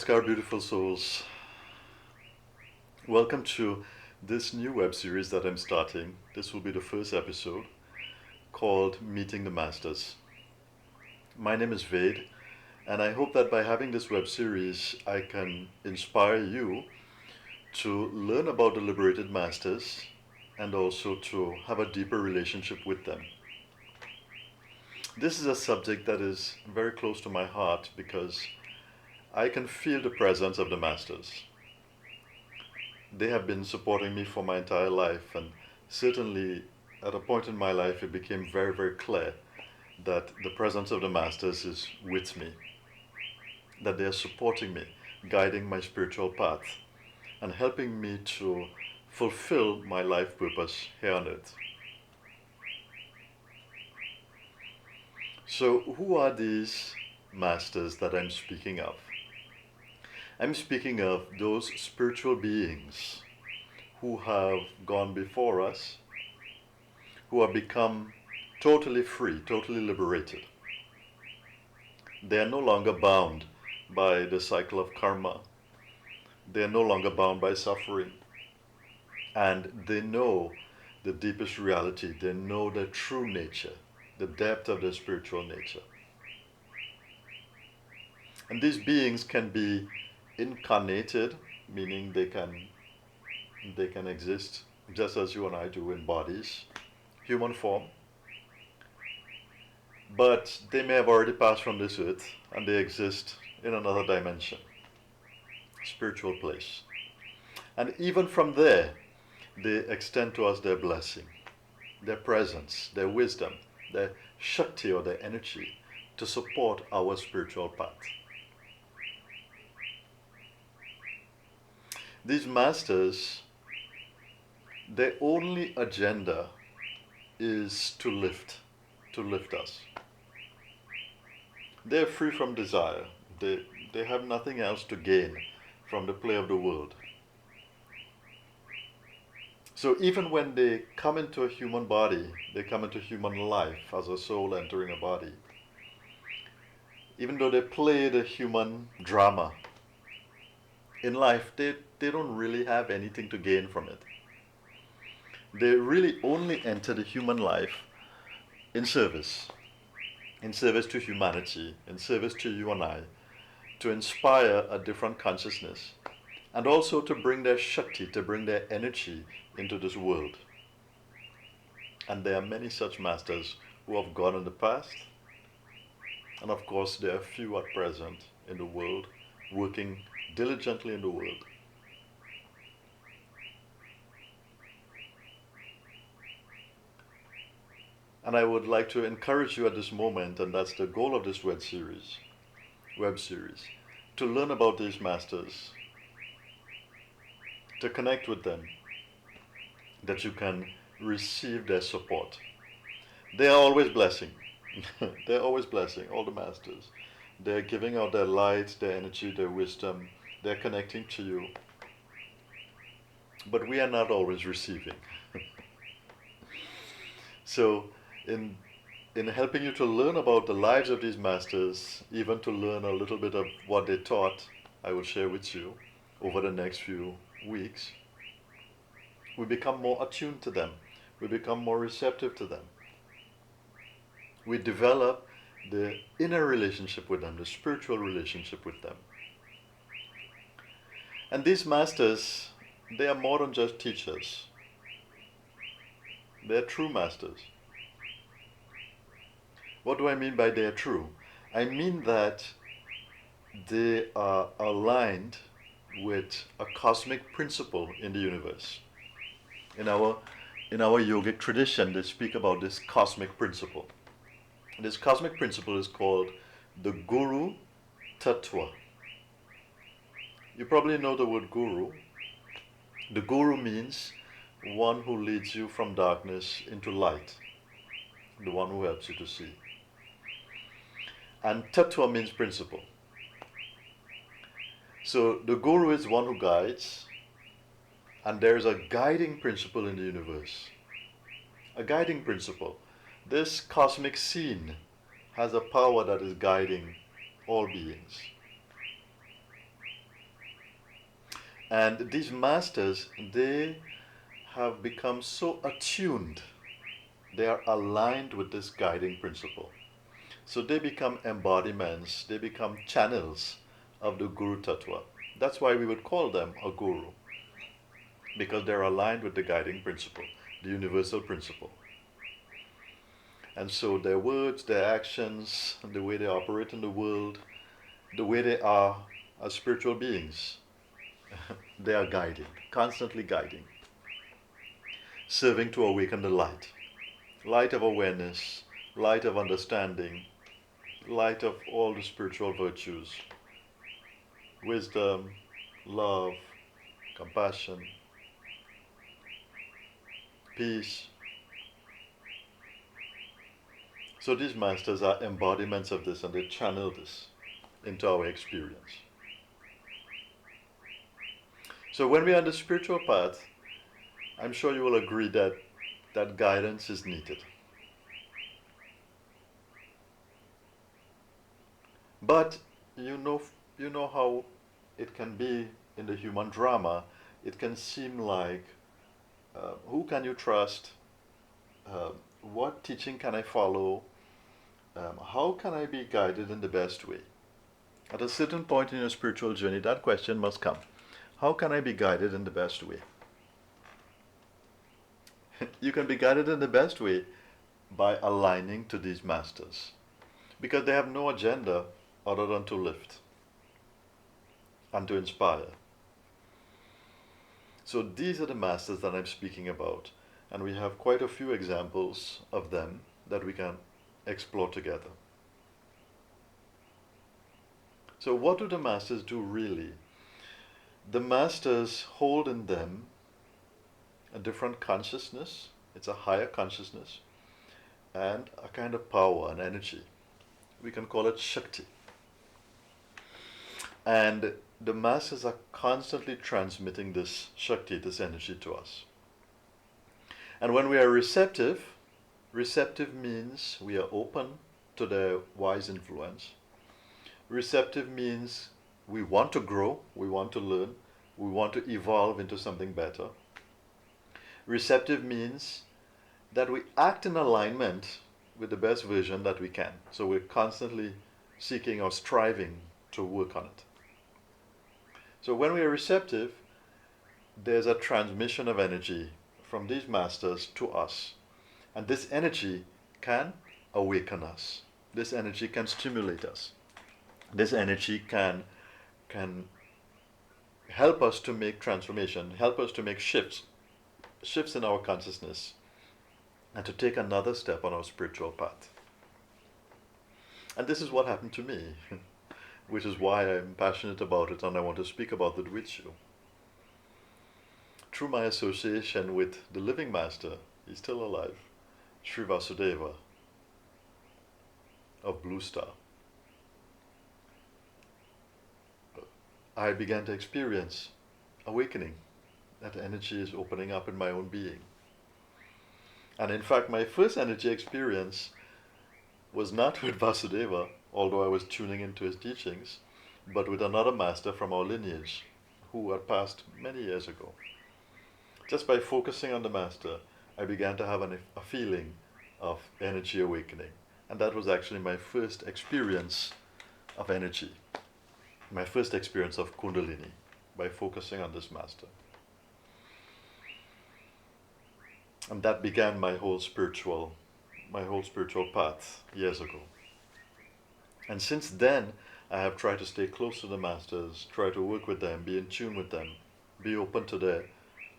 Namaskar, beautiful souls. Welcome to this new web series that I'm starting. This will be the first episode called Meeting the Masters. My name is Ved, and I hope that by having this web series, I can inspire you to learn about the liberated masters and also to have a deeper relationship with them. This is a subject that is very close to my heart because I can feel the presence of the masters. They have been supporting me for my entire life, and certainly at a point in my life it became very, very clear that the presence of the masters is with me, that they are supporting me, guiding my spiritual path, and helping me to fulfill my life purpose here on earth. So, who are these masters that I'm speaking of? I'm speaking of those spiritual beings who have gone before us, who have become totally free, totally liberated. They are no longer bound by the cycle of karma. They are no longer bound by suffering. And they know the deepest reality. They know their true nature, the depth of their spiritual nature. And these beings can be incarnated, meaning they can exist just as you and I do in bodies, human form. But they may have already passed from this earth and they exist in another dimension, spiritual place. And even from there, they extend to us their blessing, their presence, their wisdom, their Shakti or their energy to support our spiritual path. These masters, their only agenda is to lift us. They're free from desire. They have nothing else to gain from the play of the world. So even when they come into a human body, they come into human life as a soul entering a body. Even though they play the human drama, in life they don't really have anything to gain from it. They really only enter the human life in service to humanity, in service to you and I, to inspire a different consciousness, and also to bring their Shakti, to bring their energy into this world. And there are many such masters who have gone in the past, and of course there are few at present in the world, working diligently in the world. And I would like to encourage you at this moment, and that's the goal of this web series, to learn about these masters, to connect with them, that you can receive their support. They are always blessing. They're always blessing, all the masters. They're giving out their light, their energy, their wisdom. They're connecting to you. But we are not always receiving. So, in helping you to learn about the lives of these masters, even to learn a little bit of what they taught, I will share with you over the next few weeks, we become more attuned to them. We become more receptive to them. We develop the inner relationship with them, the spiritual relationship with them. And these masters, they are more than just teachers. They are true masters. What do I mean by they are true? I mean that they are aligned with a cosmic principle in the universe. In our yogic tradition, they speak about this cosmic principle. This cosmic principle is called the Guru Tattva. You probably know the word Guru. The Guru means one who leads you from darkness into light, the one who helps you to see. And Tattva means principle. So the Guru is one who guides, and there is a guiding principle in the universe. A guiding principle. This cosmic scene has a power that is guiding all beings. And these masters, they have become so attuned, they are aligned with this guiding principle. So they become embodiments, they become channels of the Guru Tattva. That's why we would call them a guru, because they're aligned with the guiding principle, the universal principle. And so their words, their actions, and the way they operate in the world, the way they are as spiritual beings, they are guiding, constantly guiding, serving to awaken the light, light of awareness, light of understanding, light of all the spiritual virtues, wisdom, love, compassion, peace. So these masters are embodiments of this and they channel this into our experience. So when we are on the spiritual path, I'm sure you will agree that that guidance is needed. But you know how it can be in the human drama. It can seem like, who can you trust? What teaching can I follow? How can I be guided in the best way? At a certain point in your spiritual journey, that question must come. How can I be guided in the best way? You can be guided in the best way by aligning to these masters, because they have no agenda other than to lift and to inspire. So these are the masters that I'm speaking about, and we have quite a few examples of them that we can explore together. So what do the masters do really? The masters hold in them a different consciousness, it's a higher consciousness, and a kind of power and energy. We can call it Shakti. And the masters are constantly transmitting this Shakti, this energy to us. And when we are receptive, receptive means we are open to their wise influence. Receptive means we want to grow, we want to learn, we want to evolve into something better. Receptive means that we act in alignment with the best version that we can. So we're constantly seeking or striving to work on it. So when we are receptive, there's a transmission of energy from these masters to us. And this energy can awaken us. This energy can stimulate us. This energy can help us to make transformation, help us to make shifts in our consciousness, and to take another step on our spiritual path. And this is what happened to me, which is why I'm passionate about it and I want to speak about it with you. Through my association with the living master, he's still alive, Sri Vasudeva of Blue Star, I began to experience awakening. That energy is opening up in my own being. And in fact, my first energy experience was not with Vasudeva, although I was tuning into his teachings, but with another master from our lineage who had passed many years ago. Just by focusing on the master, I began to have a feeling of energy awakening. And that was actually my first experience of energy, my first experience of Kundalini, by focusing on this master. And that began my whole spiritual path years ago. And since then, I have tried to stay close to the masters, try to work with them, be in tune with them, be open to their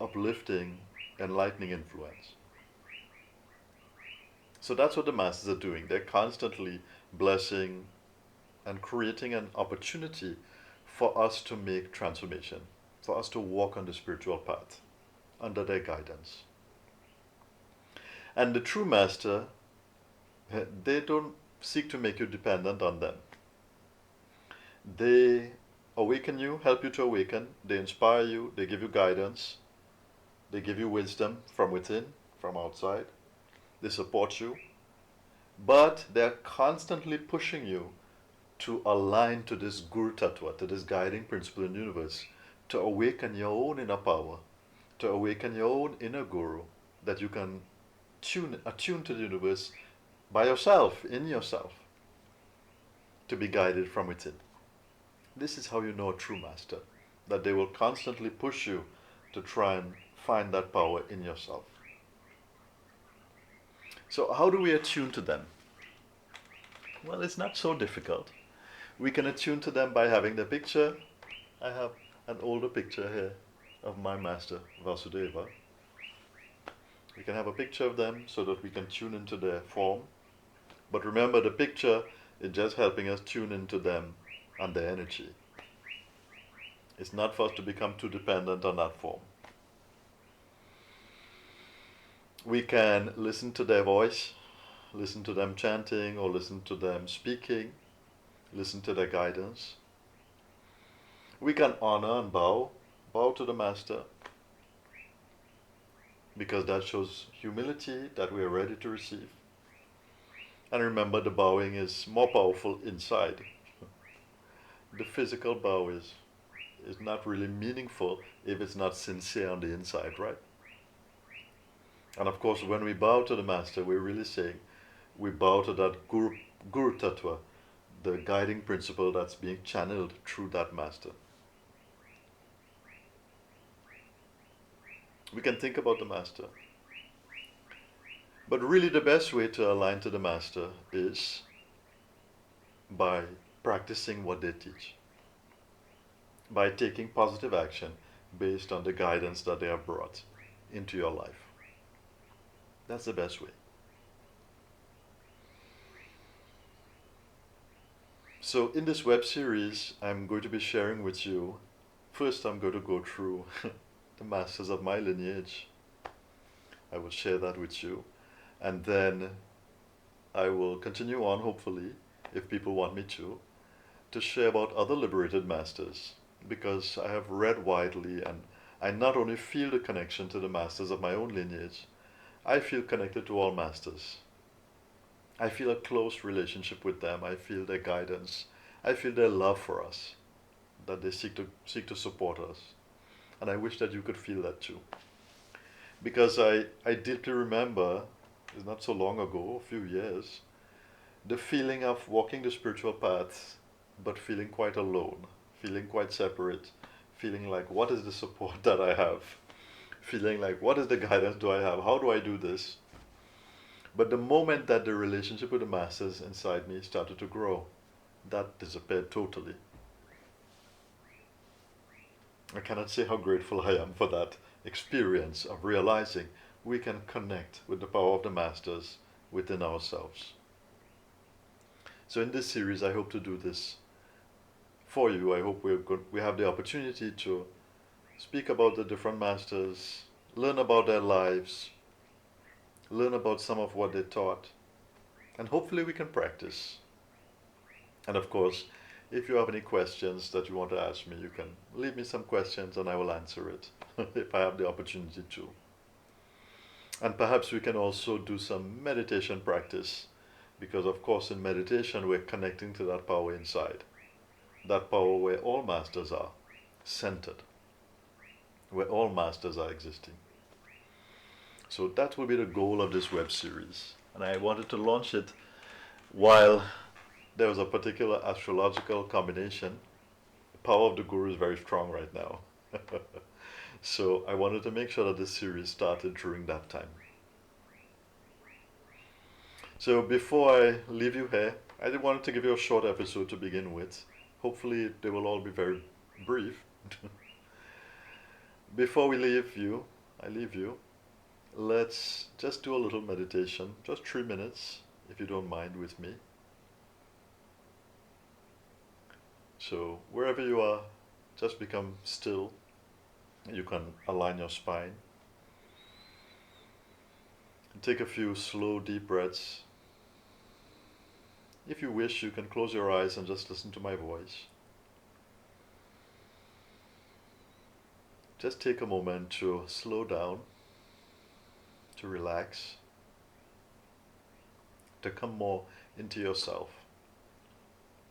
uplifting, enlightening influence. So that's what the masters are doing. They're constantly blessing and creating an opportunity for us to make transformation, for us to walk on the spiritual path under their guidance. And the true master, they don't seek to make you dependent on them. They awaken you, help you to awaken, they inspire you, they give you guidance, they give you wisdom from within, from outside, they support you, but they're constantly pushing you to align to this Guru Tattva, to this guiding principle in the universe, to awaken your own inner power, to awaken your own inner guru, that you can attune to the universe by yourself, in yourself, to be guided from within. This is how you know a true master, that they will constantly push you to try and find that power in yourself. So how do we attune to them? Well, it's not so difficult. We can attune to them by having the picture. I have an older picture here of my master, Vasudeva. We can have a picture of them so that we can tune into their form. But remember, the picture is just helping us tune into them and their energy. It's not for us to become too dependent on that form. We can listen to their voice, listen to them chanting, or listen to them speaking, listen to their guidance. We can honor and bow to the master, because that shows humility, that we are ready to receive. And remember, the bowing is more powerful inside. The physical bow is not really meaningful if it's not sincere on the inside, right? And of course, when we bow to the master, we're really saying we bow to that Guru Tattva, the guiding principle that's being channeled through that master. We can think about the master. But really the best way to align to the master is by practicing what they teach, by taking positive action based on the guidance that they have brought into your life. That's the best way. So in this web series, I'm going to be sharing with you, first I'm going to go through the masters of my lineage. I will share that with you. And then I will continue on, hopefully, if people want me to share about other liberated masters. Because I have read widely, and I not only feel the connection to the masters of my own lineage, I feel connected to all masters. I feel a close relationship with them. I feel their guidance. I feel their love for us, that they seek to support us. And I wish that you could feel that too. Because I deeply remember, it's not so long ago, a few years, the feeling of walking the spiritual path, but feeling quite alone, feeling quite separate, feeling like, what is the support that I have? Feeling like, what is the guidance do I have? How do I do this? But the moment that the relationship with the masters inside me started to grow, that disappeared totally. I cannot say how grateful I am for that experience of realizing we can connect with the power of the masters within ourselves. So in this series, I hope to do this for you. I hope we have the opportunity to speak about the different masters, learn about their lives, learn about some of what they taught, and hopefully we can practice. And of course, if you have any questions that you want to ask me, you can leave me some questions and I will answer it if I have the opportunity to. And perhaps we can also do some meditation practice, because of course in meditation we're connecting to that power inside, that power where all masters are centered, where all masters are existing. So that will be the goal of this web series. And I wanted to launch it while there was a particular astrological combination. The power of the Guru is very strong right now. So I wanted to make sure that this series started during that time. So before I leave you here, I did wanted to give you a short episode to begin with. Hopefully they will all be very brief. Before I leave you, let's just do a little meditation, just 3 minutes, if you don't mind, with me. So wherever you are, just become still. You can align your spine. And take a few slow, deep breaths. If you wish, you can close your eyes and just listen to my voice. Just take a moment to slow down, to relax, to come more into yourself,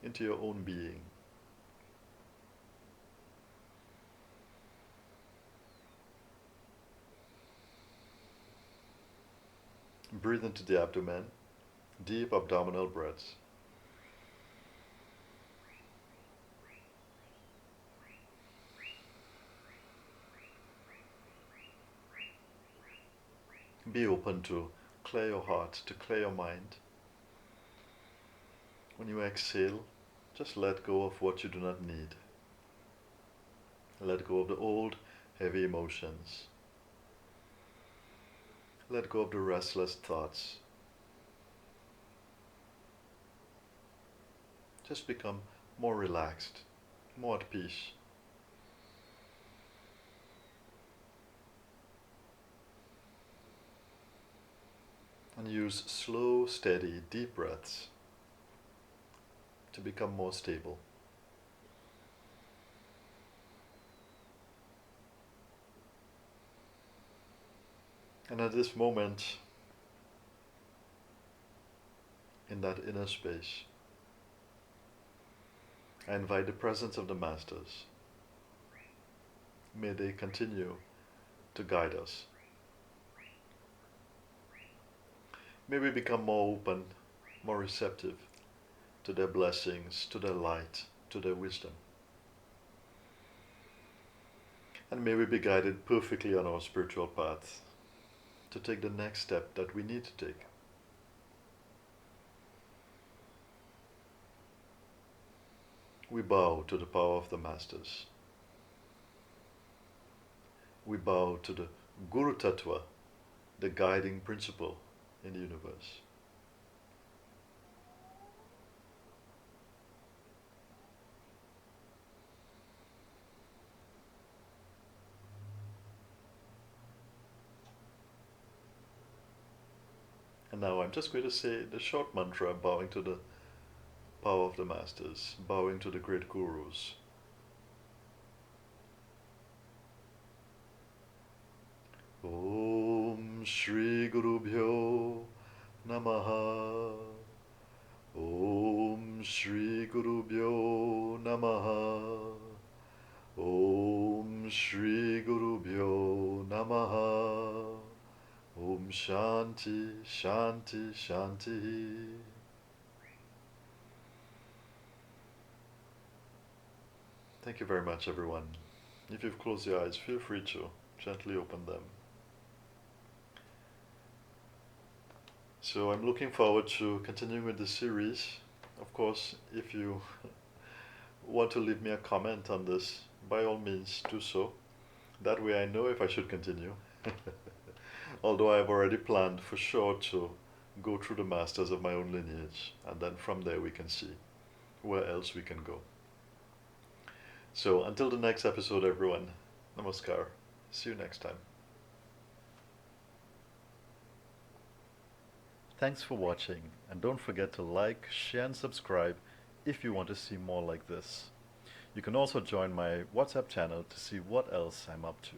into your own being. Breathe into the abdomen, deep abdominal breaths. Be open to clear your heart, to clear your mind. When you exhale, just let go of what you do not need. Let go of the old, heavy emotions. Let go of the restless thoughts. Just become more relaxed, more at peace. And use slow, steady, deep breaths to become more stable. And at this moment, in that inner space, I invite the presence of the Masters. May they continue to guide us. May we become more open, more receptive to their blessings, to their light, to their wisdom. And may we be guided perfectly on our spiritual path to take the next step that we need to take. We bow to the power of the Masters. We bow to the Guru Tattva, the guiding principle in the universe. And now I'm just going to say the short mantra, bowing to the power of the Masters, bowing to the great Gurus. Om Shri Gurubhyo Namaha. Om Shri Gurubhyo Namaha. Om Shri Gurubhyo Namaha. Om Shanti, Shanti, Shanti. Thank you very much, everyone. If you've closed your eyes, feel free to gently open them. So I'm looking forward to continuing with this series. Of course, if you want to leave me a comment on this, by all means do so. That way I know if I should continue. Although I've already planned for sure to go through the masters of my own lineage, and then from there we can see where else we can go. So until the next episode, everyone, Namaskar. See you next time. Thanks for watching, and don't forget to like, share and subscribe if you want to see more like this. You can also join my WhatsApp channel to see what else I'm up to.